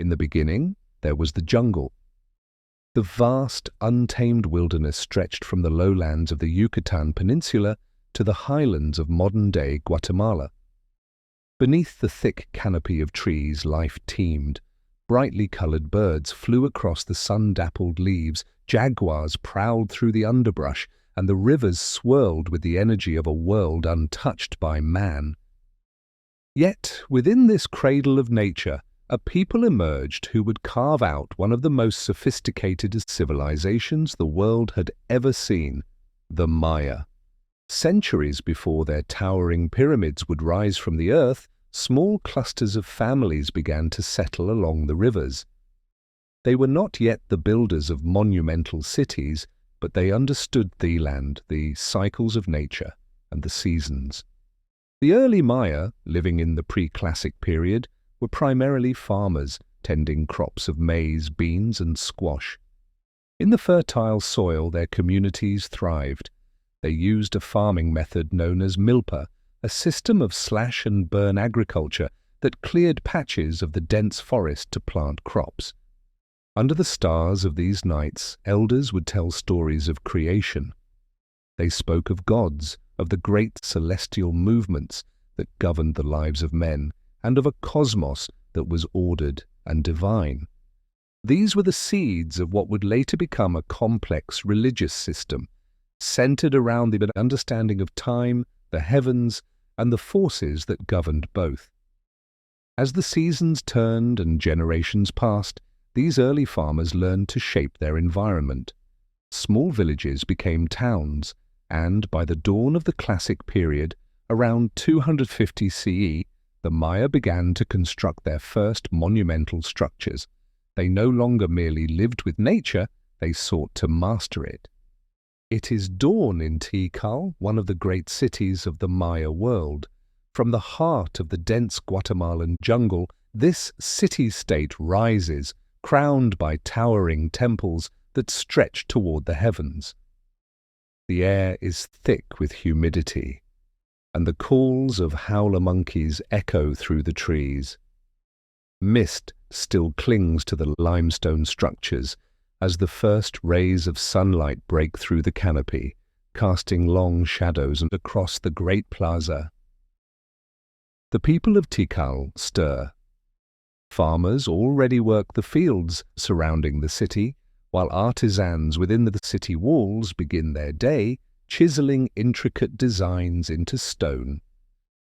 In the beginning, there was the jungle. The vast, untamed wilderness stretched from the lowlands of the Yucatan Peninsula to the highlands of modern-day Guatemala. Beneath the thick canopy of trees, life teemed. Brightly colored birds flew across the sun-dappled leaves, jaguars prowled through the underbrush, and the rivers swirled with the energy of a world untouched by man. Yet, within this cradle of nature, a people emerged who would carve out one of the most sophisticated civilizations the world had ever seen, the Maya. Centuries before their towering pyramids would rise from the earth, small clusters of families began to settle along the rivers. They were not yet the builders of monumental cities, but they understood the land, the cycles of nature, and the seasons. The early Maya, living in the pre-classic period, were primarily farmers, tending crops of maize, beans, and squash. In the fertile soil, their communities thrived. They used a farming method known as milpa, a system of slash-and-burn agriculture that cleared patches of the dense forest to plant crops. Under the stars of these nights, elders would tell stories of creation. They spoke of gods, of the great celestial movements that governed the lives of men, and of a cosmos that was ordered and divine. These were the seeds of what would later become a complex religious system, centered around the understanding of time, the heavens, and the forces that governed both. As the seasons turned and generations passed, these early farmers learned to shape their environment. Small villages became towns, and by the dawn of the classic period, around 250 CE, the Maya began to construct their first monumental structures. They no longer merely lived with nature, they sought to master it. It is dawn in Tikal, one of the great cities of the Maya world. From the heart of the dense Guatemalan jungle, this city-state rises, crowned by towering temples that stretch toward the heavens. The air is thick with humidity, and the calls of howler monkeys echo through the trees. Mist still clings to the limestone structures as the first rays of sunlight break through the canopy, casting long shadows across the great plaza. The people of Tikal stir. Farmers already work the fields surrounding the city, while artisans within the city walls begin their day chiseling intricate designs into stone.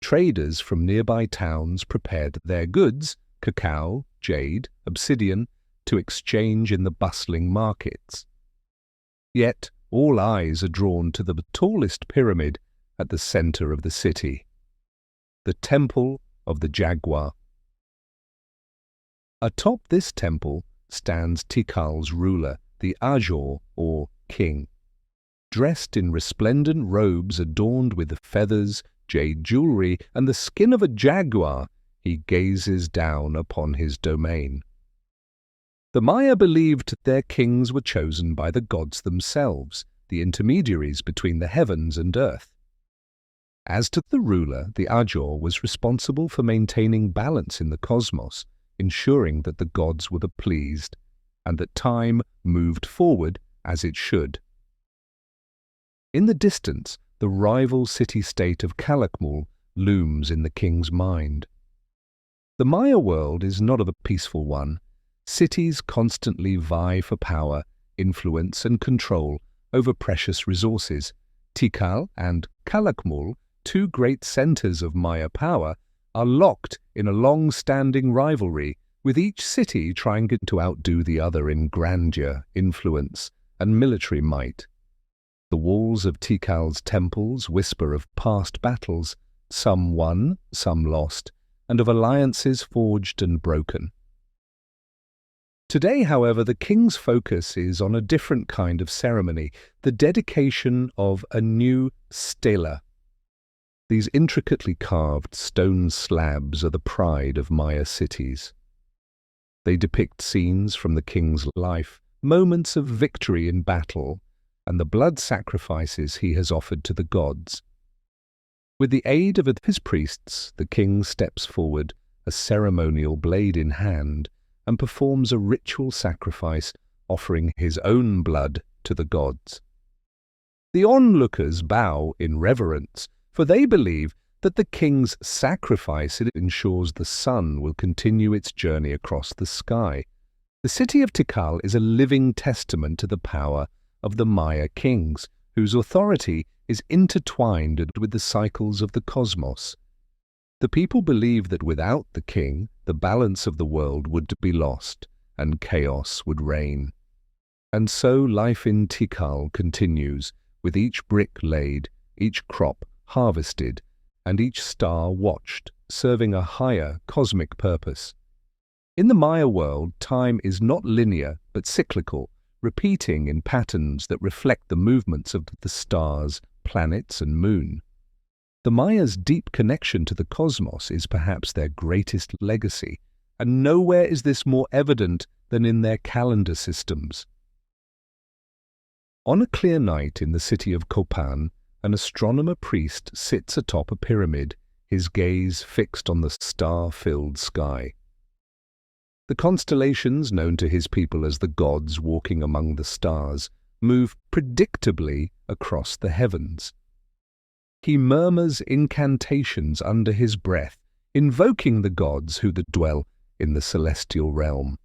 Traders from nearby towns prepared their goods, cacao, jade, obsidian, to exchange in the bustling markets. Yet all eyes are drawn to the tallest pyramid at the center of the city, the Temple of the Jaguar. Atop this temple stands Tikal's ruler, the Ajor, or king. Dressed in resplendent robes adorned with feathers, jade jewelry, and the skin of a jaguar, he gazes down upon his domain. The Maya believed their kings were chosen by the gods themselves, the intermediaries between the heavens and earth. As to the ruler, the Ajor was responsible for maintaining balance in the cosmos, ensuring that the gods were pleased, and that time moved forward as it should. In the distance, the rival city-state of Calakmul looms in the king's mind. The Maya world is not a peaceful one. Cities constantly vie for power, influence, and control over precious resources. Tikal and Calakmul, two great centers of Maya power, are locked in a long-standing rivalry, with each city trying to outdo the other in grandeur, influence, and military might. The walls of Tikal's temples whisper of past battles, some won, some lost, and of alliances forged and broken. Today, however, the king's focus is on a different kind of ceremony, the dedication of a new stela. These intricately carved stone slabs are the pride of Maya cities. They depict scenes from the king's life, moments of victory in battle, and the blood sacrifices he has offered to the gods. With the aid of his priests, the king steps forward, a ceremonial blade in hand, and performs a ritual sacrifice, offering his own blood to the gods. The onlookers bow in reverence, for they believe that the king's sacrifice ensures the sun will continue its journey across the sky. The city of Tikal is a living testament to the power of the Maya kings, whose authority is intertwined with the cycles of the cosmos. The people believe that without the king, the balance of the world would be lost, and chaos would reign. And so life in Tikal continues, with each brick laid, each crop harvested, and each star watched, serving a higher cosmic purpose. In the Maya world, time is not linear but cyclical, repeating in patterns that reflect the movements of the stars, planets, and moon. The Mayas' deep connection to the cosmos is perhaps their greatest legacy, and nowhere is this more evident than in their calendar systems. On a clear night in the city of Copan, an astronomer priest sits atop a pyramid, his gaze fixed on the star-filled sky. The constellations, known to his people as the gods walking among the stars, move predictably across the heavens. He murmurs incantations under his breath, invoking the gods who dwell in the celestial realm.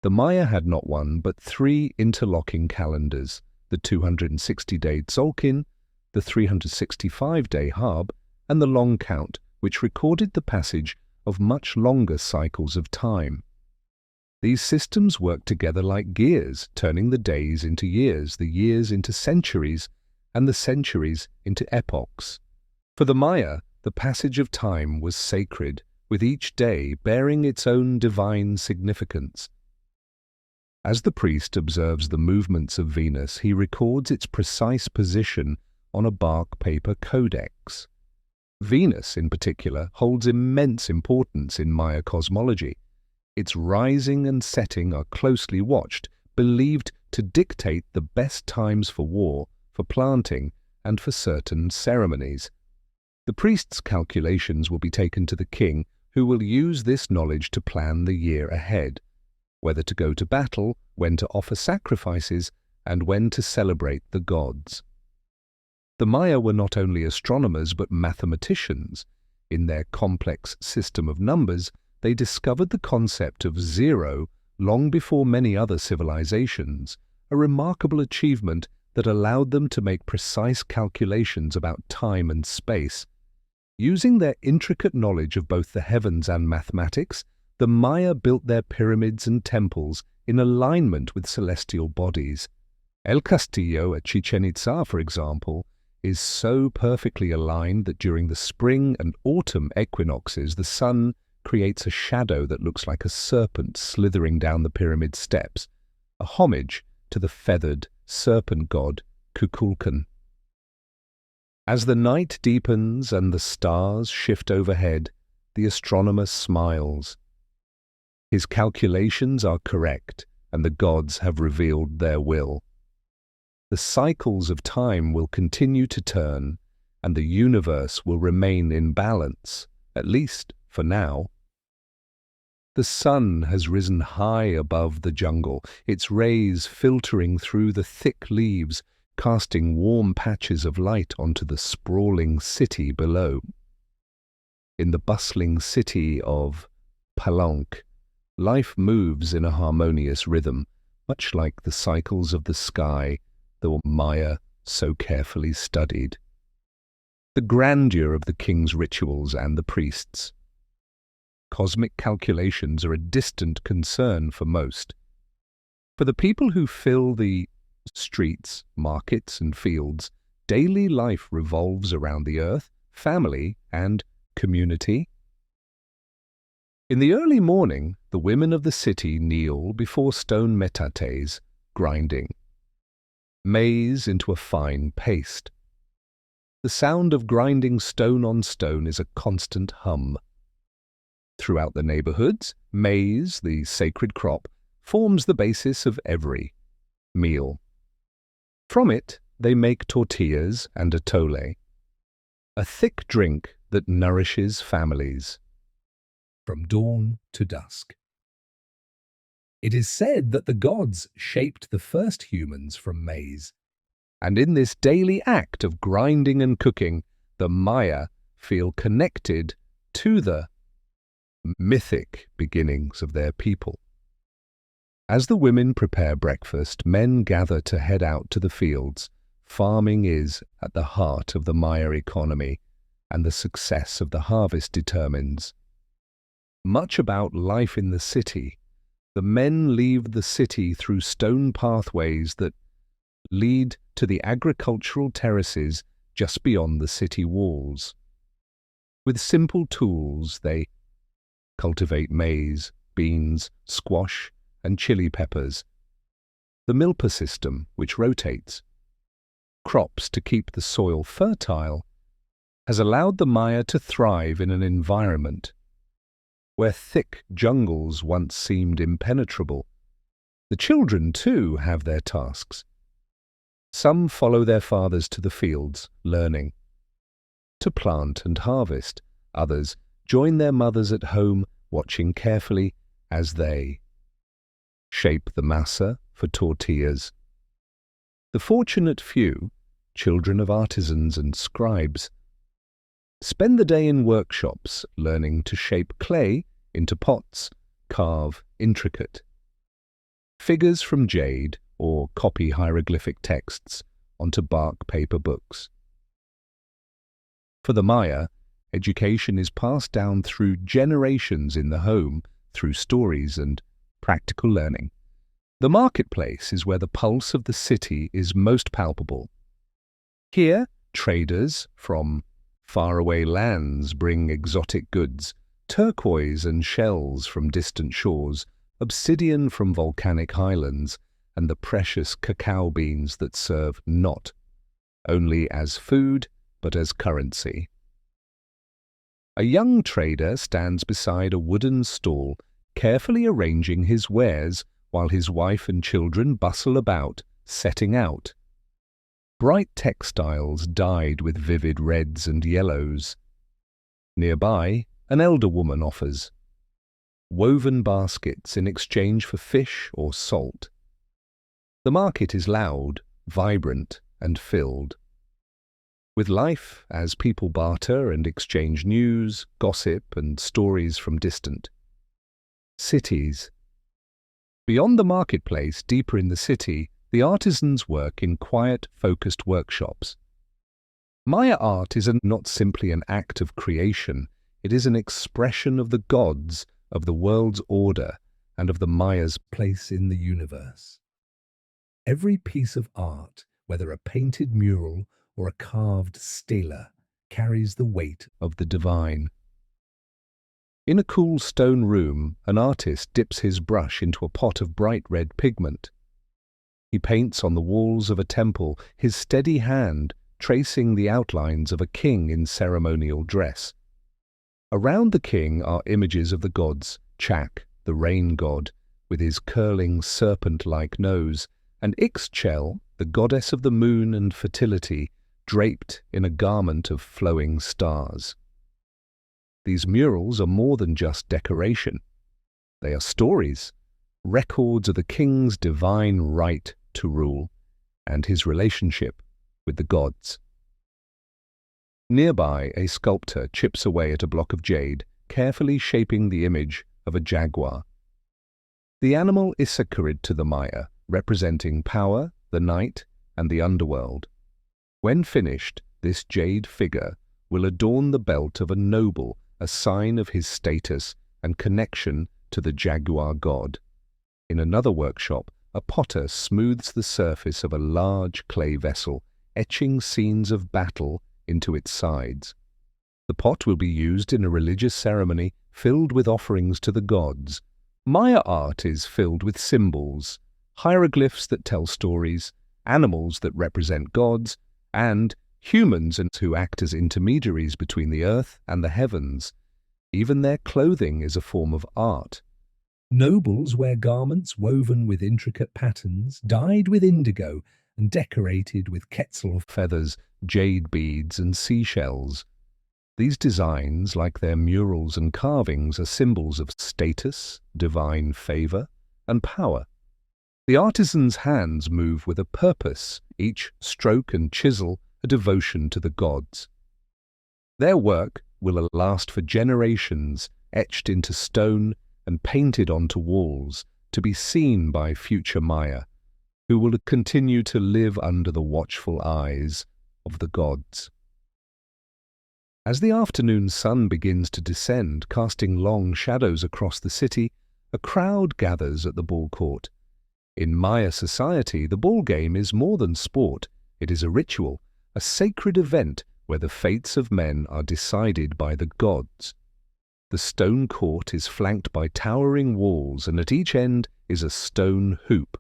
The Maya had not one but 3 interlocking calendars, the 260-day Tzolkin, the 365-day Hab, and the long count, which recorded the passage of much longer cycles of time. These systems work together like gears, turning the days into years, the years into centuries, and the centuries into epochs. For the Maya, the passage of time was sacred, with each day bearing its own divine significance. As the priest observes the movements of Venus, he records its precise position on a bark paper codex. Venus, in particular, holds immense importance in Maya cosmology. Its rising and setting are closely watched, believed to dictate the best times for war, for planting, and for certain ceremonies. The priest's calculations will be taken to the king, who will use this knowledge to plan the year ahead, whether to go to battle, when to offer sacrifices, and when to celebrate the gods. The Maya were not only astronomers but mathematicians. In their complex system of numbers, they discovered the concept of zero long before many other civilizations, a remarkable achievement that allowed them to make precise calculations about time and space. Using their intricate knowledge of both the heavens and mathematics, the Maya built their pyramids and temples in alignment with celestial bodies. El Castillo at Chichen Itza, for example, is so perfectly aligned that during the spring and autumn equinoxes, the sun creates a shadow that looks like a serpent slithering down the pyramid steps, a homage to the feathered serpent god Kukulkan. As the night deepens and the stars shift overhead, the astronomer smiles. His calculations are correct, and the gods have revealed their will. The cycles of time will continue to turn, and the universe will remain in balance, at least for now. The sun has risen high above the jungle, its rays filtering through the thick leaves, casting warm patches of light onto the sprawling city below. In the bustling city of Palenque, life moves in a harmonious rhythm, much like the cycles of the sky the Maya so carefully studied. The grandeur of the king's rituals and the priests. Cosmic calculations are a distant concern for most. For the people who fill the streets, markets, and fields, daily life revolves around the earth, family, and community. In the early morning, the women of the city kneel before stone metates, grinding maize into a fine paste. The sound of grinding stone on stone is a constant hum. Throughout the neighborhoods, maize, the sacred crop, forms the basis of every meal. From it, they make tortillas and atole, a thick drink that nourishes families from dawn to dusk. It is said that the gods shaped the first humans from maize, and in this daily act of grinding and cooking, the Maya feel connected to the mythic beginnings of their people. As the women prepare breakfast, men gather to head out to the fields. Farming is at the heart of the Maya economy, and the success of the harvest determines much about life in the city. The men leave the city through stone pathways that lead to the agricultural terraces just beyond the city walls. With simple tools, they cultivate maize, beans, squash, and chili peppers. The milpa system, which rotates crops to keep the soil fertile, has allowed the Maya to thrive in an environment where thick jungles once seemed impenetrable. The children, too, have their tasks. Some follow their fathers to the fields, learning to plant and harvest. Others join their mothers at home, watching carefully as they shape the masa for tortillas. The fortunate few, children of artisans and scribes, spend the day in workshops learning to shape clay into pots, carve intricate figures from jade, or copy hieroglyphic texts onto bark paper books. For the Maya, education is passed down through generations in the home, through stories and practical learning. The marketplace is where the pulse of the city is most palpable. Here, traders from faraway lands bring exotic goods, turquoise and shells from distant shores, obsidian from volcanic highlands, and the precious cacao beans that serve not only as food, but as currency. A young trader stands beside a wooden stall, carefully arranging his wares while his wife and children bustle about, setting out. Bright textiles dyed with vivid reds and yellows. Nearby, an elder woman offers woven baskets in exchange for fish or salt. The market is loud, vibrant, and filled with life as people barter and exchange news, gossip, and stories from distant cities. Beyond the marketplace, deeper in the city, the artisans work in quiet, focused workshops. Maya art is not simply an act of creation, it is an expression of the gods, of the world's order, and of the Maya's place in the universe. Every piece of art, whether a painted mural or a carved stela, carries the weight of the divine. In a cool stone room, an artist dips his brush into a pot of bright red pigment. He paints on the walls of a temple, his steady hand tracing the outlines of a king in ceremonial dress. Around the king are images of the gods, Chak, the rain god, with his curling serpent-like nose, and Ixchel, the goddess of the moon and fertility, draped in a garment of flowing stars. These murals are more than just decoration. They are stories, records of the king's divine right to rule and his relationship with the gods. Nearby, a sculptor chips away at a block of jade, carefully shaping the image of a jaguar. The animal is sacred to the Maya, representing power, the night, and the underworld. When finished, this jade figure will adorn the belt of a noble, a sign of his status and connection to the jaguar god. In another workshop, a potter smooths the surface of a large clay vessel, etching scenes of battle into its sides. The pot will be used in a religious ceremony filled with offerings to the gods. Maya art is filled with symbols, hieroglyphs that tell stories, animals that represent gods, and humans who act as intermediaries between the earth and the heavens. Even their clothing is a form of art. Nobles wear garments woven with intricate patterns, dyed with indigo, and decorated with quetzal feathers, jade beads, and seashells. These designs, like their murals and carvings, are symbols of status, divine favor, and power. The artisan's hands move with a purpose, each stroke and chisel a devotion to the gods. Their work will last for generations, etched into stone and painted onto walls, to be seen by future Maya, who will continue to live under the watchful eyes of the gods. As the afternoon sun begins to descend, casting long shadows across the city, a crowd gathers at the ball court. In Maya society, the ball game is more than sport. It is a ritual, a sacred event where the fates of men are decided by the gods. The stone court is flanked by towering walls, and at each end is a stone hoop.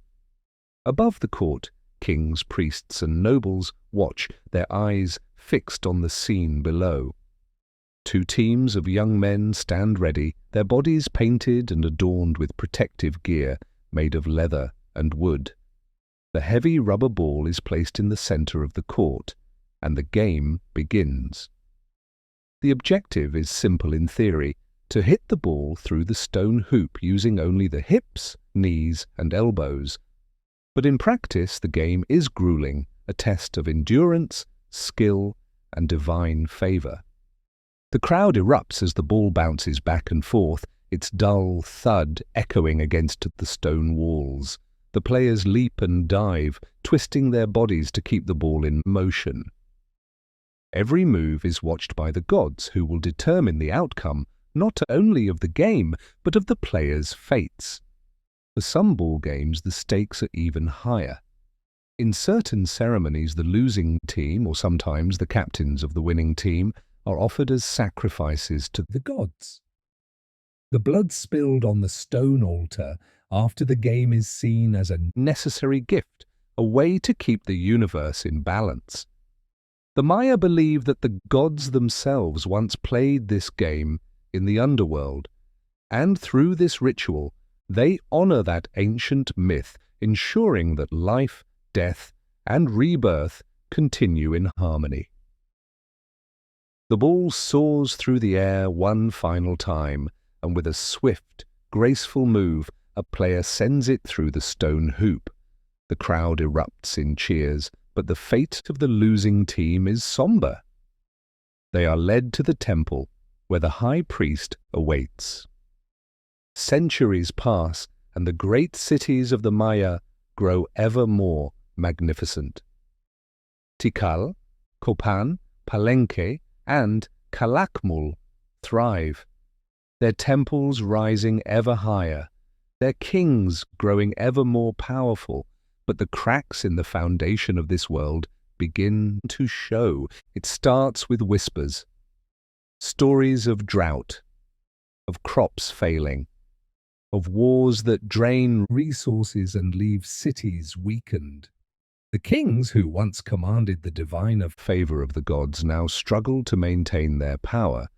Above the court, kings, priests, and nobles watch, their eyes fixed on the scene below. Two teams of young men stand ready, their bodies painted and adorned with protective gear made of leather and wood. The heavy rubber ball is placed in the center of the court, and the game begins. The objective is simple in theory: to hit the ball through the stone hoop using only the hips, knees, and elbows. But in practice, the game is grueling, a test of endurance, skill, and divine favor. The crowd erupts as the ball bounces back and forth, its dull thud echoing against the stone walls. The players leap and dive, twisting their bodies to keep the ball in motion. Every move is watched by the gods, who will determine the outcome not only of the game, but of the players' fates. For some ball games, the stakes are even higher. In certain ceremonies, the losing team, or sometimes the captains of the winning team, are offered as sacrifices to the gods. The blood spilled on the stone altar after the game is seen as a necessary gift, a way to keep the universe in balance. The Maya believe that the gods themselves once played this game in the underworld, and through this ritual, they honor that ancient myth, ensuring that life, death, and rebirth continue in harmony. The ball soars through the air one final time, and with a swift, graceful move, a player sends it through the stone hoop. The crowd erupts in cheers, but the fate of the losing team is somber. They are led to the temple, where the high priest awaits. Centuries pass, and the great cities of the Maya grow ever more magnificent. Tikal, Copan, Palenque, and Calakmul thrive, their temples rising ever higher, their kings growing ever more powerful. But the cracks in the foundation of this world begin to show. It starts with whispers, stories of drought, of crops failing, of wars that drain resources and leave cities weakened. The kings who once commanded the divine favor of the gods now struggle to maintain their power.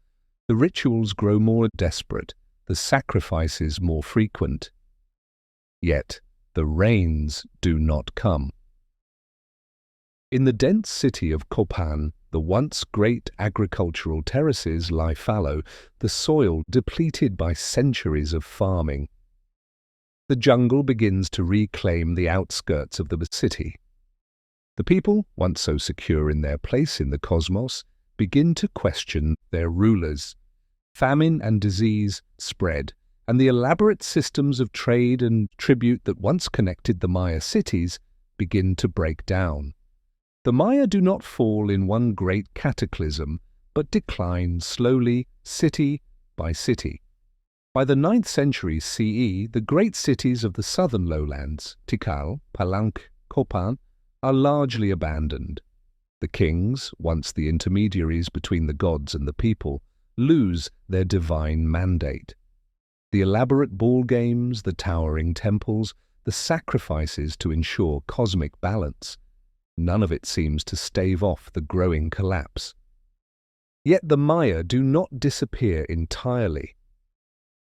The rituals grow more desperate, the sacrifices more frequent. Yet the rains do not come. In the dense city of Copan, the once great agricultural terraces lie fallow, the soil depleted by centuries of farming. The jungle begins to reclaim the outskirts of the city. The people, once so secure in their place in the cosmos, begin to question their rulers. Famine and disease spread, and the elaborate systems of trade and tribute that once connected the Maya cities begin to break down. The Maya do not fall in one great cataclysm, but decline slowly, city by city. By the 9th century CE, the great cities of the southern lowlands, Tikal, Palenque, Copan, are largely abandoned. The kings, once the intermediaries between the gods and the people, lose their divine mandate. The elaborate ball games, the towering temples, the sacrifices to ensure cosmic balance, none of it seems to stave off the growing collapse. Yet the Maya do not disappear entirely.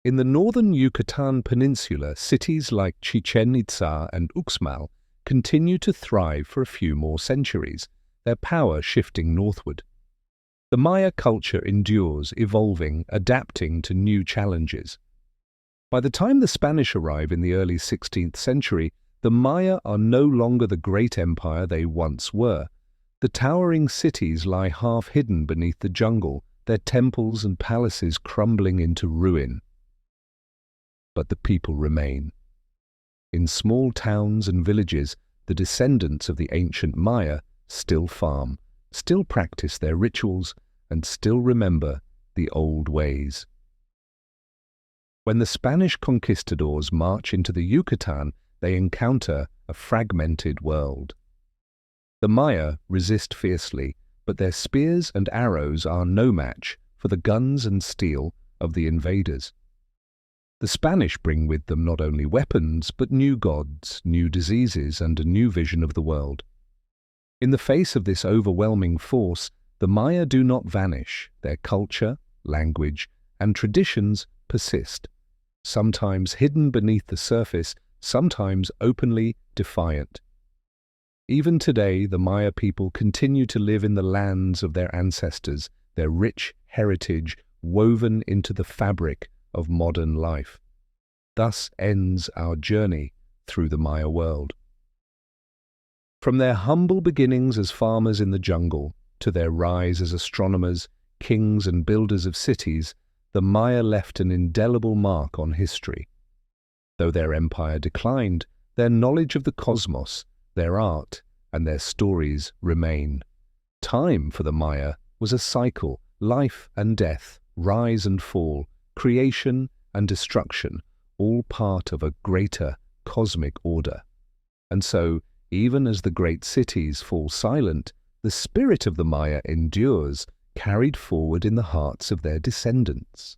In the northern Yucatan Peninsula, cities like Chichen Itza and Uxmal continue to thrive for a few more centuries, their power shifting northward. The Maya culture endures, evolving, adapting to new challenges. By the time the Spanish arrive in the early 16th century, the Maya are no longer the great empire they once were. The towering cities lie half hidden beneath the jungle, their temples and palaces crumbling into ruin. But the people remain. In small towns and villages, the descendants of the ancient Maya still farm, still practice their rituals, and still remember the old ways. When the Spanish conquistadors march into the Yucatan, they encounter a fragmented world. The Maya resist fiercely, but their spears and arrows are no match for the guns and steel of the invaders. The Spanish bring with them not only weapons, but new gods, new diseases, and a new vision of the world. In the face of this overwhelming force, the Maya do not vanish. Their culture, language, and traditions persist, sometimes hidden beneath the surface, sometimes openly defiant. Even today, the Maya people continue to live in the lands of their ancestors, their rich heritage woven into the fabric of modern life. Thus ends our journey through the Maya world. From their humble beginnings as farmers in the jungle to their rise as astronomers, kings and builders of cities, the Maya left an indelible mark on history. Though their empire declined, their knowledge of the cosmos, their art, and their stories remain. Time for the Maya was a cycle, life and death, rise and fall, creation and destruction, all part of a greater cosmic order. And so, even as the great cities fall silent, the spirit of the Maya endures, carried forward in the hearts of their descendants.